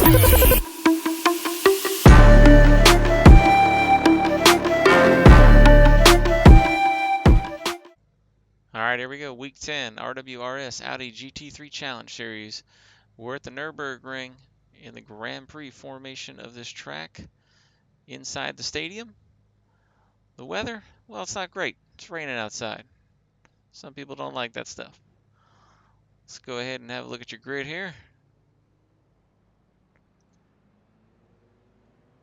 Alright, here we go. Week 10, RWRS Audi GT3 Challenge Series. We're at the Nurburgring in the Grand Prix formation of this track inside the stadium. The weather, well, it's not great. It's raining outside. Some people don't like that stuff. Let's go ahead and have a look at your grid here.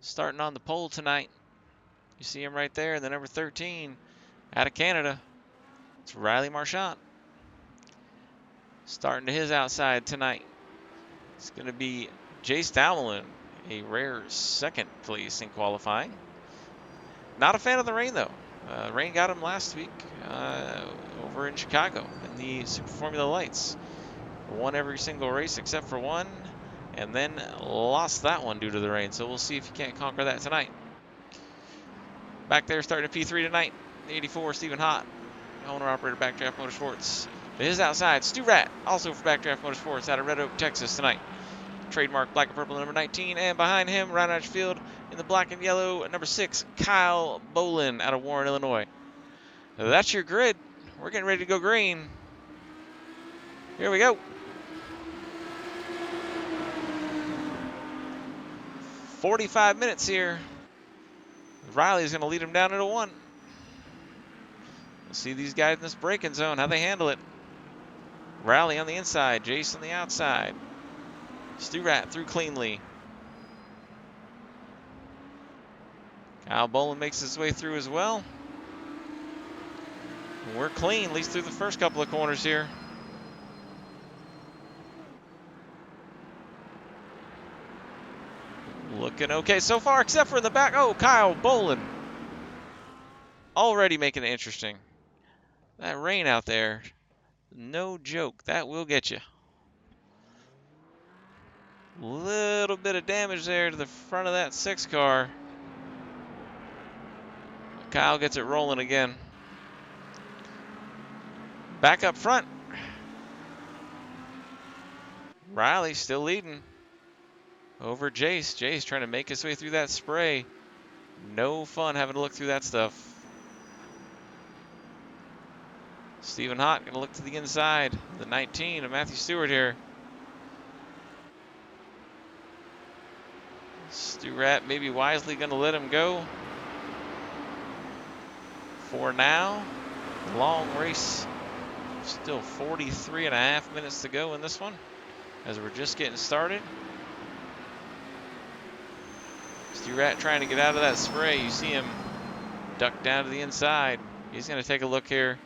Starting on the pole tonight. You see him right there, the number 13 out of Canada. It's Riley Marchand. Starting to his outside tonight. It's going to be Jace Dowlin, a rare second place in qualifying. Not a fan of the rain, though. Rain got him last week over in Chicago in the Super Formula Lights. Won every single race except for one, and then lost that one due to the rain. So we'll see if he can't conquer that tonight. Back there starting a P3 tonight, the 84, Stephen Hott, owner-operator Backdraft Motorsports. To his outside, Stu Rat, also for Backdraft Motorsports out of Red Oak, Texas tonight. Trademark black and purple number 19, and behind him, right on field in the black and yellow, number 6, Kyle Bolin out of Warren, Illinois. That's your grid. We're getting ready to go green. Here we go. 45 minutes here. Riley's going to lead him down into 1. We'll see these guys in this braking zone, how they handle it. Riley on the inside, Jace on the outside. Stu Rat through cleanly. Kyle Bolin makes his way through as well. And we're clean, at least through the first couple of corners here. Looking okay so far, except for in the back. Oh, Kyle Bolin. Already making it interesting. That rain out there, no joke. That will get you. Little bit of damage there to the front of that 6 car. Kyle gets it rolling again. Back up front. Riley still leading over Jace. Jace trying to make his way through that spray. No fun having to look through that stuff. Stephen Hott going to look to the inside. The 19 of Matthew Stewart here. Stu Rat maybe wisely going to let him go. For now, long race. Still 43.5 minutes to go in this one as we're just getting started. Stu Rat trying to get out of that spray. You see him duck down to the inside. He's going to take a look here.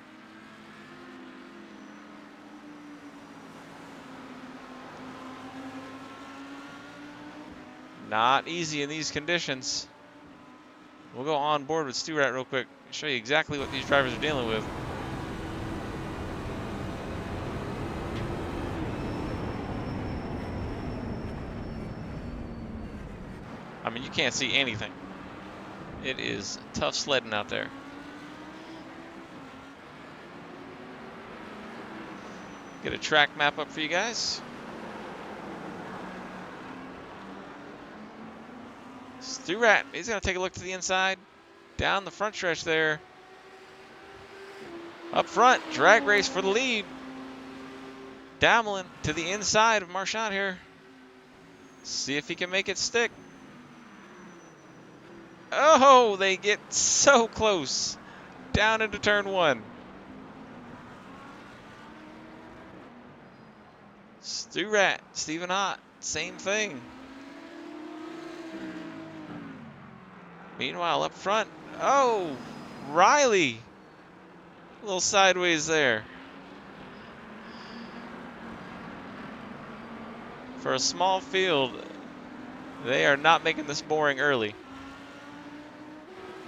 Not easy in these conditions. We'll go on board with Stu Rat real quick and show you exactly what these drivers are dealing with. I mean, you can't see anything. It is tough sledding out there. Get a track map up for you guys. Stu Rat, he's going to take a look to the inside. Down the front stretch there. Up front, drag race for the lead. Damlin to the inside of Marchand here. See if he can make it stick. Oh, they get so close. Down into turn 1. Stu Rat, Stephen Hott, same thing. Meanwhile, up front, oh, Riley. A little sideways there. For a small field, they are not making this boring early.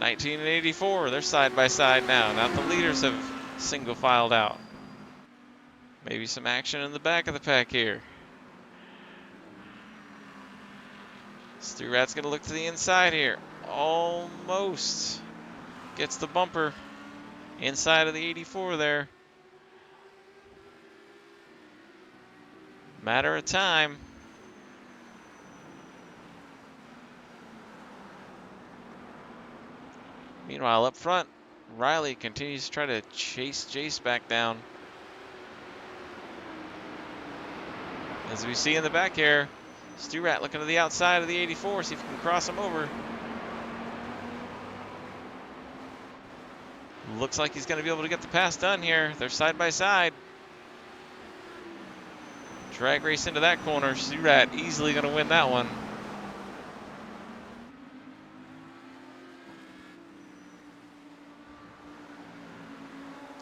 19 and 84, they're side by side now. Now the leaders have single filed out. Maybe some action in the back of the pack here. Stu Rat's going to look to the inside here. Almost gets the bumper inside of the 84 there. Matter of time. Meanwhile, up front, Riley continues to try to chase Jace back down. As we see in the back here, Sturat looking to the outside of the 84, see if he can cross him over. Looks like he's going to be able to get the pass done here. They're side by side. Drag race into that corner. Sturat easily going to win that one.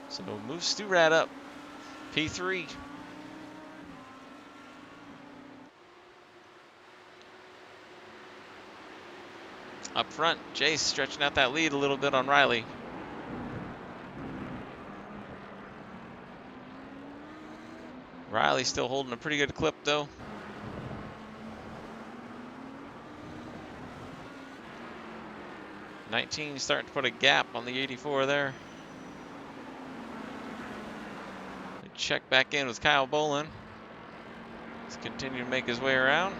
So move Sturat up. P3. Up front, Jace stretching out that lead a little bit on Riley. Riley still holding a pretty good clip though. '19 starting to put a gap on the 84 there. Check back in with Kyle Bolin. He's continuing to make his way around.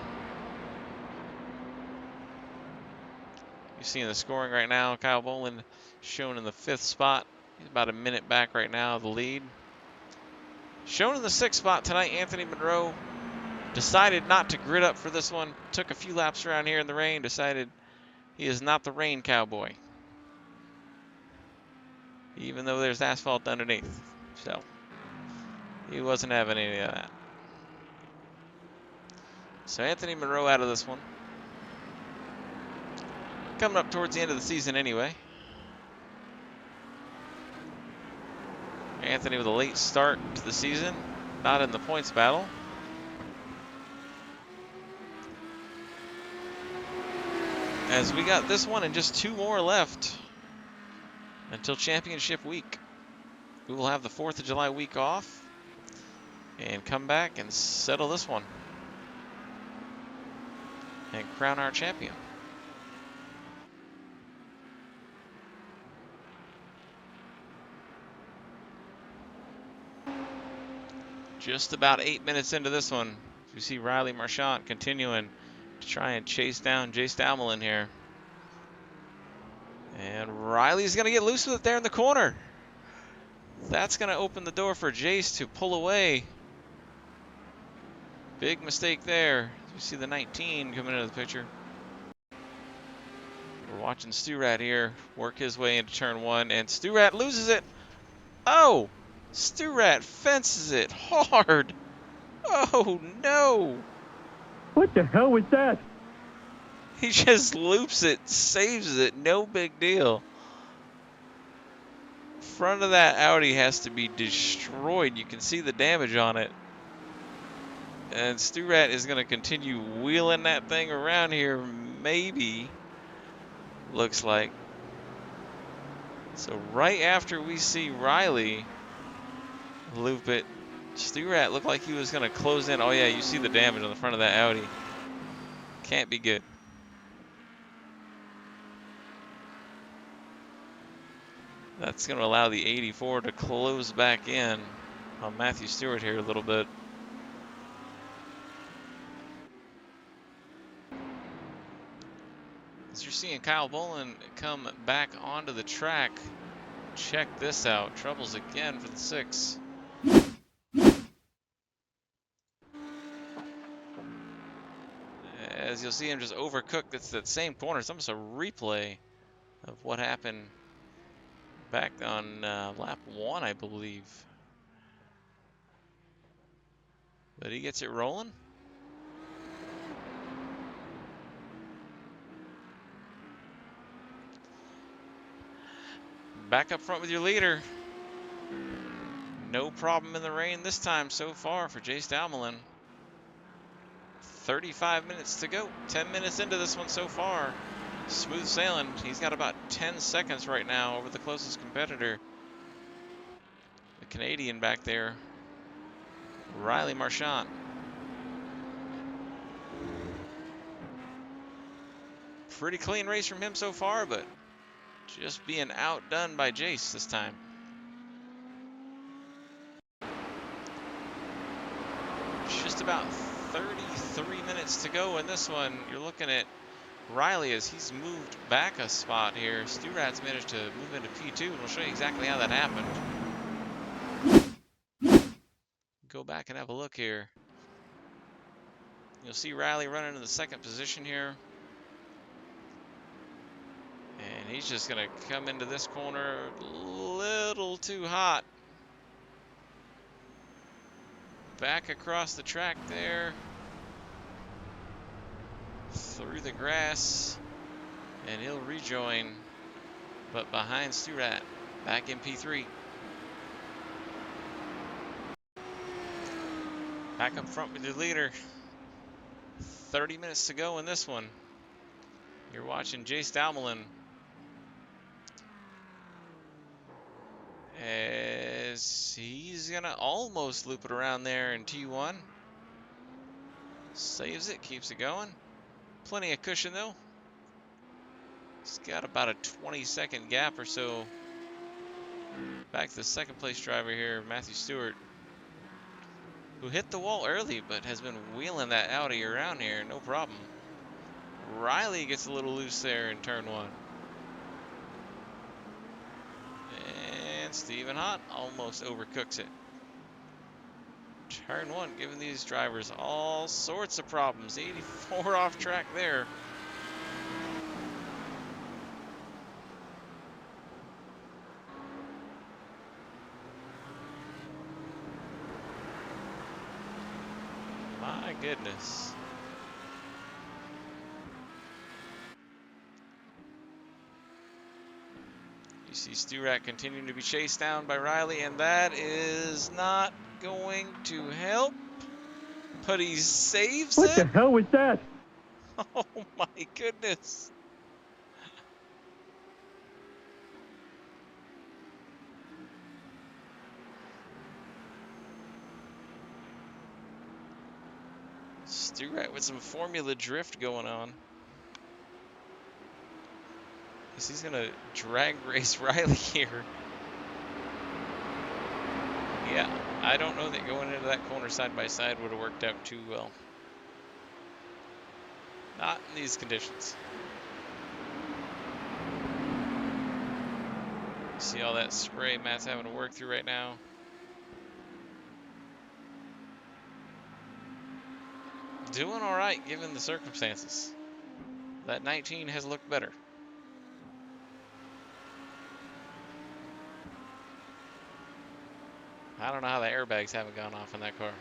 You're seeing the scoring right now. Kyle Bolin shown in the 5th spot. He's about a minute back right now of the lead. Shown in the 6th spot tonight, Anthony Monroe decided not to grid up for this one. Took a few laps around here in the rain. Decided he is not the rain cowboy, even though there's asphalt underneath. So he wasn't having any of that. So Anthony Monroe out of this one. Coming up towards the end of the season anyway. Anthony with a late start to the season, not in the points battle. As we got this one and just 2 more left until championship week. We will have the 4th of July week off and come back and settle this one and crown our champion. Just about 8 minutes into this one, you see Riley Marchant continuing to try and chase down Jace Damelin here. And Riley's going to get loose with it there in the corner. That's going to open the door for Jace to pull away. Big mistake there. You see the 19 coming into the picture. We're watching Sturat here work his way into turn 1, and Sturat loses it. Oh! Sturat fences it hard. Oh no! What the hell was that? He just loops it, saves it, no big deal. Front of that Audi has to be destroyed. You can see the damage on it. And Sturat is going to continue wheeling that thing around here, maybe. Looks like. So right after we see Riley loop it, Sturat looked like he was going to close in. Oh yeah, you see the damage on the front of that Audi. Can't be good. That's going to allow the 84 to close back in on Matthew Stewart here a little bit. As you're seeing Kyle Bolin come back onto the track. Check this out. Troubles again for the 6. As you'll see him just overcook. It's that same corner. It's almost a replay of what happened back on lap 1, I believe. But he gets it rolling. Back up front with your leader. No problem in the rain this time so far for Jace Damelin. 35 minutes to go. 10 minutes into this one so far. Smooth sailing. He's got about 10 seconds right now over the closest competitor. The Canadian back there, Riley Marchant. Pretty clean race from him so far, but just being outdone by Jace this time. Just about 33 minutes to go in this one. You're looking at Riley, as he's moved back a spot here, Sturat's managed to move into P2, and we'll show you exactly how that happened. Go back and have a look here. You'll see Riley running in the second position here. And he's just going to come into this corner a little too hot. Back across the track there. Through the grass. And he'll rejoin. But behind Sturat. Back in P3. Back up front with the leader. 30 minutes to go in this one. You're watching Jace Dalmelin as he's gonna almost loop it around there in T1. Saves it, keeps it going. Plenty of cushion though. He's got about a 20-second gap or so. Back to the second place driver here, Matthew Stewart, who hit the wall early but has been wheeling that Audi around here, no problem. Riley gets a little loose there in turn 1. And Stephen Hott almost overcooks it. Turn 1, giving these drivers all sorts of problems. 84 off track there. My goodness. You see Sturat continuing to be chased down by Riley, and that is not going to help. But he saves What the it. hell was that? Oh my goodness. Sturat with some Formula Drift going on. He's going to drag race Riley here. Yeah, I don't know that going into that corner side by side would have worked out too well. Not in these conditions. See all that spray Matt's having to work through right now. Doing all right given the circumstances. That 19 has looked better. I don't know how the airbags haven't gone off in that car.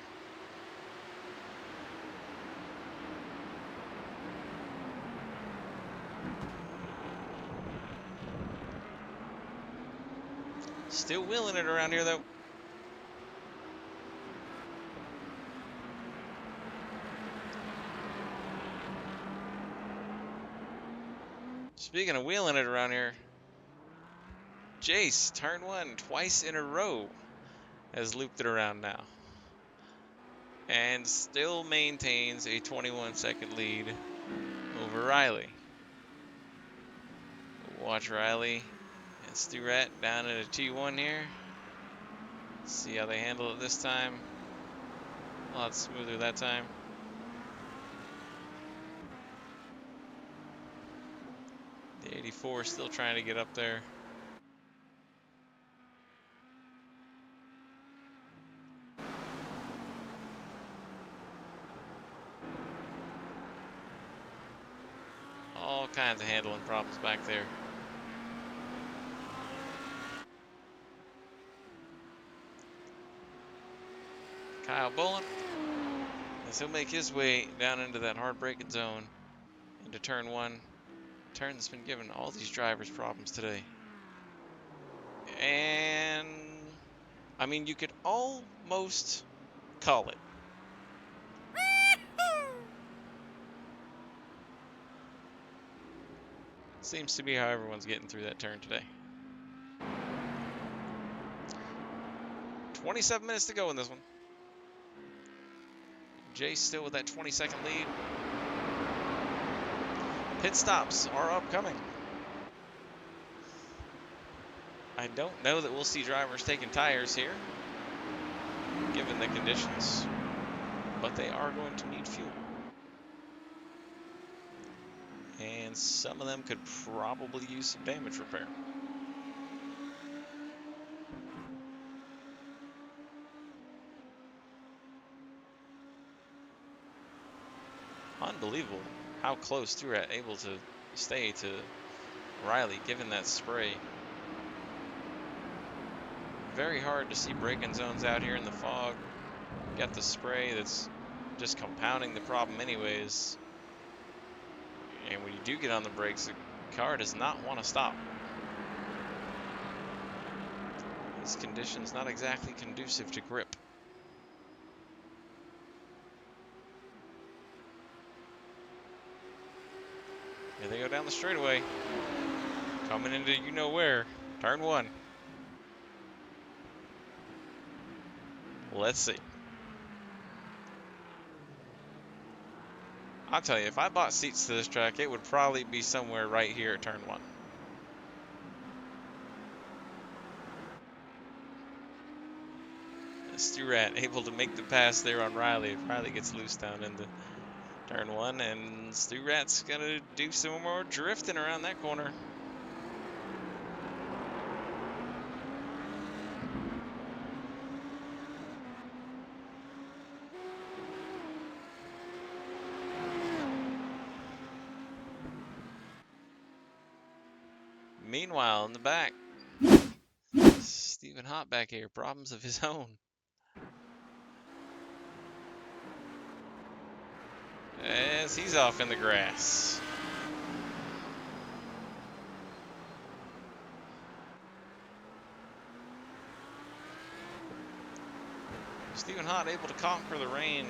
Still wheeling it around here though. Speaking of wheeling it around here, Jace, turn 1 twice in a row, has looped it around now. And still maintains a 21-second lead over Riley. Watch Riley and Sturat down into T1 here. See how they handle it this time. A lot smoother that time. The 84 still trying to get up there. All kinds of handling problems back there. Kyle Bullen, as he'll make his way down into that hard braking zone, into turn 1. Turn that's been giving all these drivers problems today. And I mean, you could almost call it. Seems to be how everyone's getting through that turn today. 27 minutes to go in this one. Jay still with that 20-second lead. Pit stops are upcoming. I don't know that we'll see drivers taking tires here, given the conditions, but they are going to need fuel. And and some of them could probably use some damage repair. Unbelievable how close Stuart able to stay to Riley, given that spray. Very hard to see braking zones out here in the fog. Got the spray that's just compounding the problem anyways. And when you do get on the brakes, the car does not want to stop. These conditions not exactly conducive to grip. Here they go down the straightaway. Coming into you-know-where. Turn 1. Let's see. I'll tell you, if I bought seats to this track, it would probably be somewhere right here at turn 1. Sturat able to make the pass there on Riley. Riley gets loose down into turn 1, and Sturat's gonna do some more drifting around that corner. Meanwhile, in the back, Stephen Hott back here, problems of his own. As he's off in the grass. Stephen Hott able to conquer the rain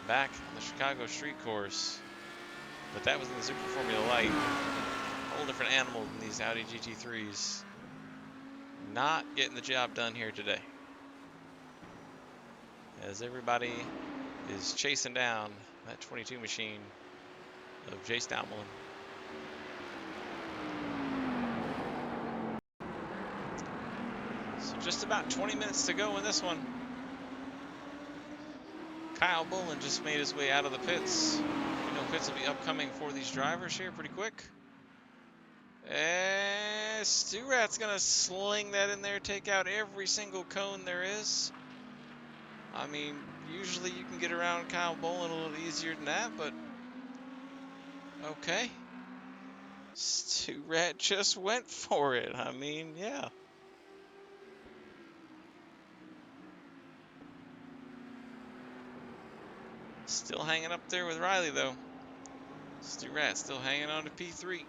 back on the Chicago street course. But that was in the Super Formula Light. A whole different animal than these Audi GT3s. Not getting the job done here today. As everybody is chasing down that 22 machine of Jay Stalmelin. So just about 20 minutes to go in this one. Kyle Bullen just made his way out of the pits. You know, pits will be upcoming for these drivers here pretty quick. And Sturat's gonna sling that in there, take out every single cone there is. I mean, usually you can get around Kyle Bullen a little easier than that, but okay. Sturat just went for it. I mean, yeah. Still hanging up there with Riley, though. Sturat still hanging on to P3.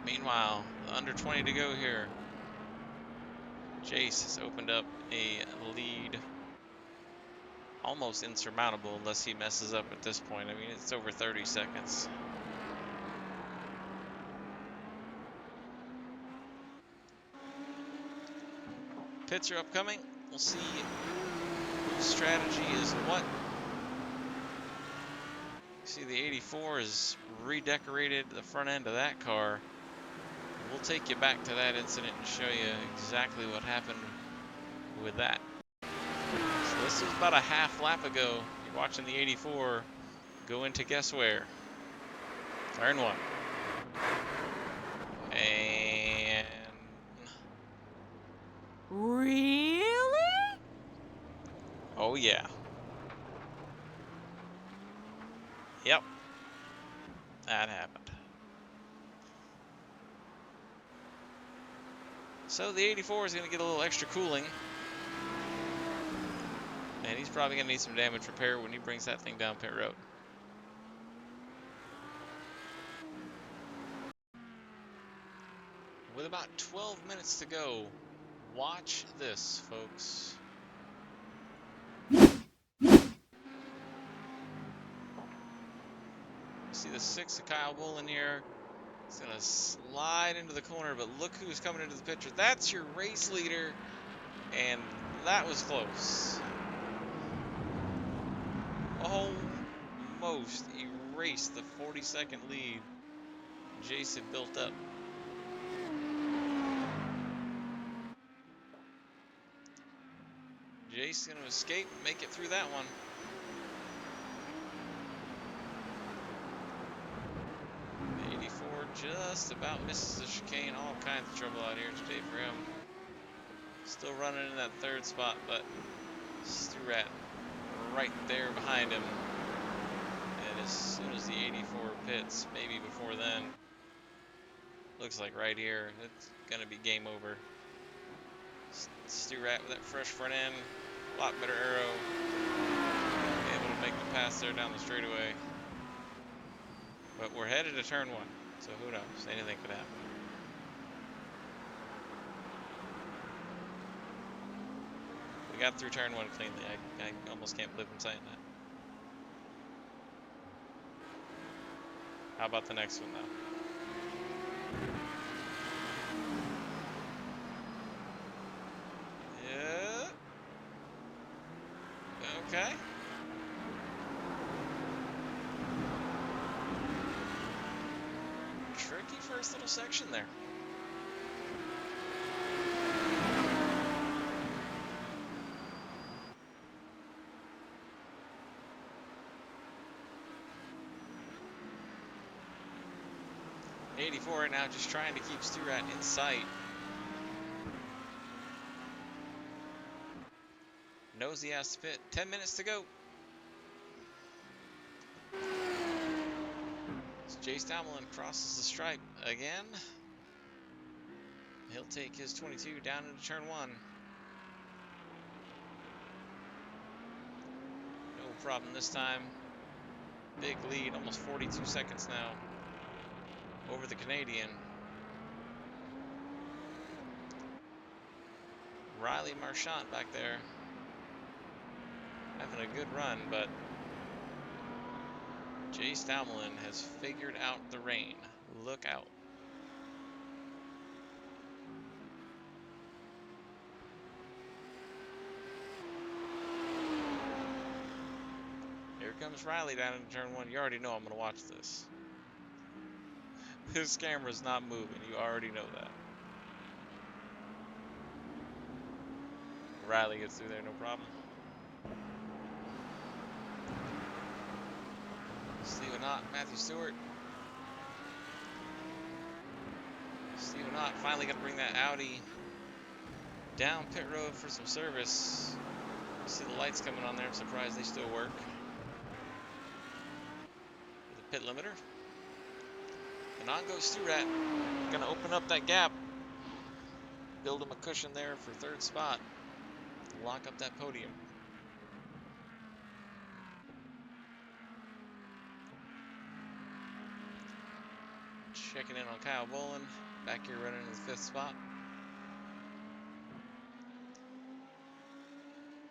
Meanwhile, under 20 to go here. Jace has opened up a lead. Almost insurmountable unless he messes up at this point. I mean, it's over 30 seconds. Pits are upcoming. We'll see whose strategy is what. See, the 84 is redecorated the front end of that car. We'll take you back to that incident and show you exactly what happened with that. So this was about a half lap ago. You're watching the 84 go into guess where? Turn 1. And... Really? oh yeah. Yep. That happened. So the 84 is going to get a little extra cooling. And he's probably going to need some damage repair when he brings that thing down pit road. With about 12 minutes to go, watch this, folks. See the 6 of Kyle Bullen here. He's going to slide into the corner, but look who's coming into the picture. That's your race leader, and that was close. Almost erased the 40-second lead Jace had built up. Jace going to escape and make it through that one. The 84 just about misses the chicane. All kinds of trouble out here today for him. Still running in that third spot, but Sturat right there behind him. And as soon as the 84 pits, maybe before then, looks like right here, it's going to be game over. Sturat with that fresh front end, a lot better aero, able to make the pass there down the straightaway. But we're headed to turn one, so who knows? Anything could happen. We got through turn one cleanly. I almost can't believe I'm saying that. How about the next one, though? Yeah. Okay. Tricky first little section there. '84 right now, just trying to keep Sturat in sight. Knows he has to pit. 10 minutes to go. So Jace Damelin crosses the stripe again. He'll take his 22 down into turn one. No problem this time. Big lead, almost 42 seconds now over the Canadian. Riley Marchant back there having a good run, but Jace Damelin has figured out the rain. Look out. Here comes Riley down into turn one. You already know I'm going to watch this. His camera's not moving. You already know that. Riley gets through there, no problem. Stephen Ott, Matthew Stewart. Stephen Ott finally going to bring that Audi down pit road for some service. You see the lights coming on there. I'm surprised they still work. The pit limiter. And on goes Sturat. Going to open up that gap. Build him a cushion there for third spot. Lock up that podium. Checking in on Kyle Bolin. Back here running in the fifth spot.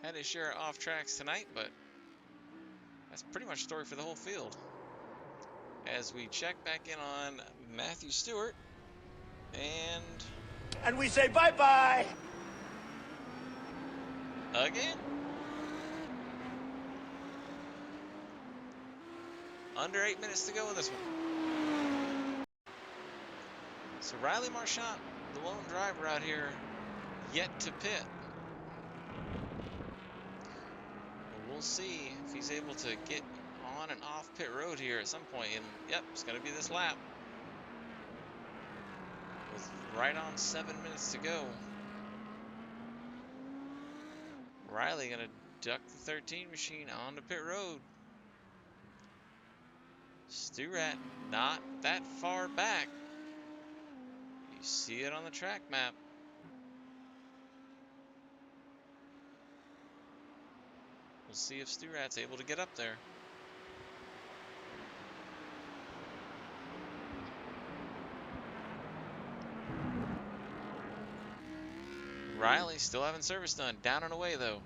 Had his share of off tracks tonight, but that's pretty much the story for the whole field. As we check back in on Matthew Stewart. And we say bye-bye! Again. Under 8 minutes to go in this one. So Riley Marchant, the lone driver out here, yet to pit. We'll see if he's able to get on and off pit road here at some point. And yep, it's going to be this lap. With right on 7 minutes to go. Riley going to duck the 13 machine onto pit road. Sturat not that far back. You see it on the track map. We'll see if Sturat's able to get up there. Riley still having service done. Down and away, though.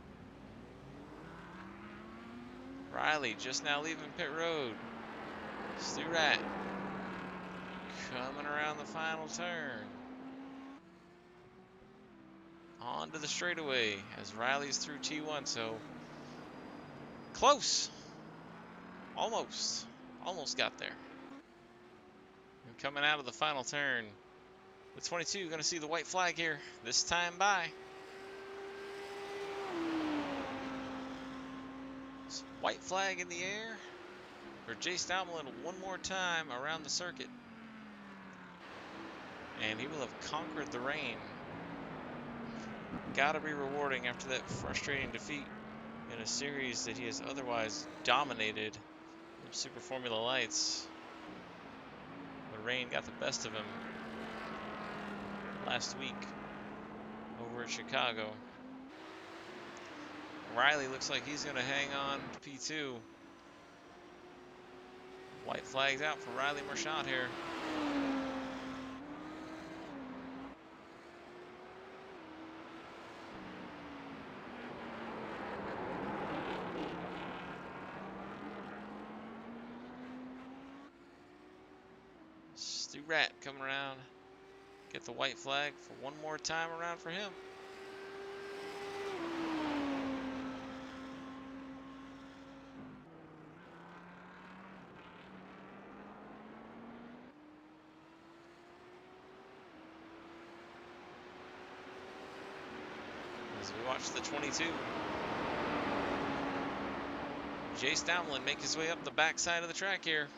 Riley just now leaving pit road. Sturat coming around the final turn. Onto the straightaway as Riley's through T1, so close. Almost got there. And coming out of the final turn, the 22 going to see the white flag here. This time by. White flag in the air for Jace Stamlin one more time around the circuit. And he will have conquered the rain. Gotta be rewarding after that frustrating defeat in a series that he has otherwise dominated in Super Formula Lights. The rain got the best of him last week over at Chicago. Riley looks like he's going to hang on to P2. White flags out for Riley Marchand here. Stu Rat coming around. Get the white flag for one more time around for him. As we watch the 22. Jace Stamlin make his way up the backside of the track here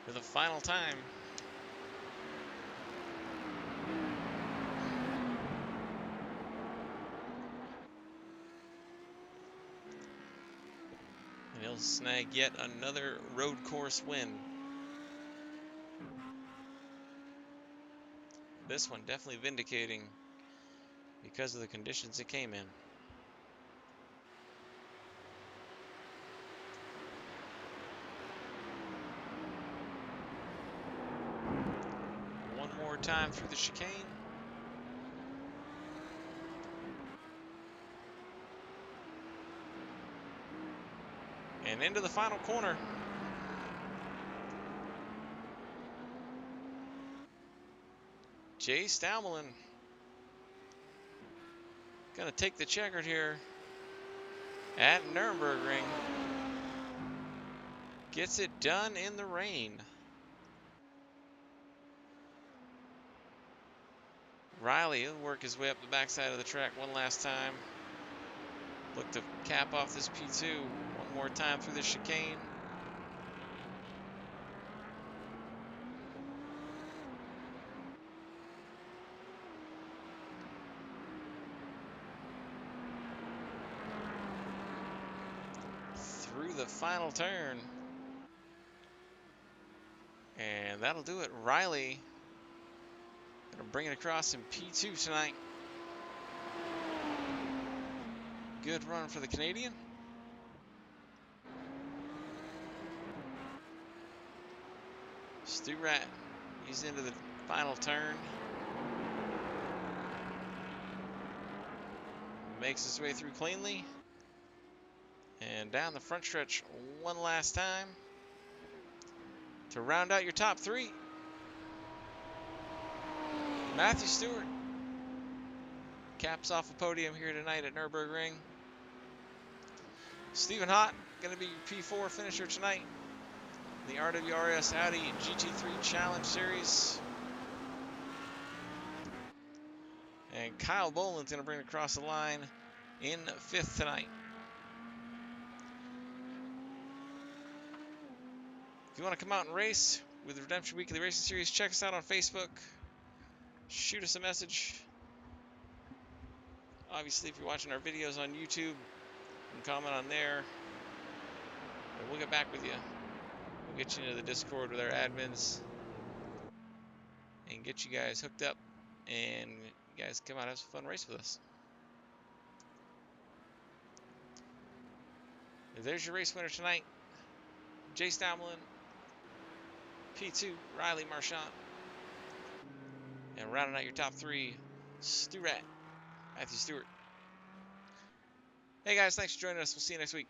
for the final time. And he'll snag yet another road course win. This one definitely vindicating because of the conditions it came in. One more time through the chicane. And into the final corner. Jace Stamlin gonna take the checkered here at Nurburgring. Gets it done in the rain. Riley will work his way up the backside of the track one last time. Look to cap off this P2 one more time through the chicane. Through the final turn. And that'll do it. Riley gonna bring it across in P2 tonight. Good run for the Canadian. Stu Rat, he's into the final turn. Makes his way through cleanly. And down the front stretch one last time to round out your top three. Matthew Stewart caps off a podium here tonight at Nurburgring. Stephen Hott going to be your P4 finisher tonight in the RWRS Audi GT3 Challenge Series. And Kyle Boland's going to bring it across the line in 5th tonight. If you want to come out and race with the Redemption Weekly Racing Series, check us out on Facebook. Shoot us a message. Obviously, if you're watching our videos on YouTube, you can comment on there. And we'll get back with you. We'll get you into the Discord with our admins and get you guys hooked up. And you guys come out and have some fun race with us. And there's your race winner tonight. Jace Stamlin. P2, Riley Marchand. And rounding out your top three, Stu Rat, Matthew Stewart. Hey guys, thanks for joining us. We'll see you next week.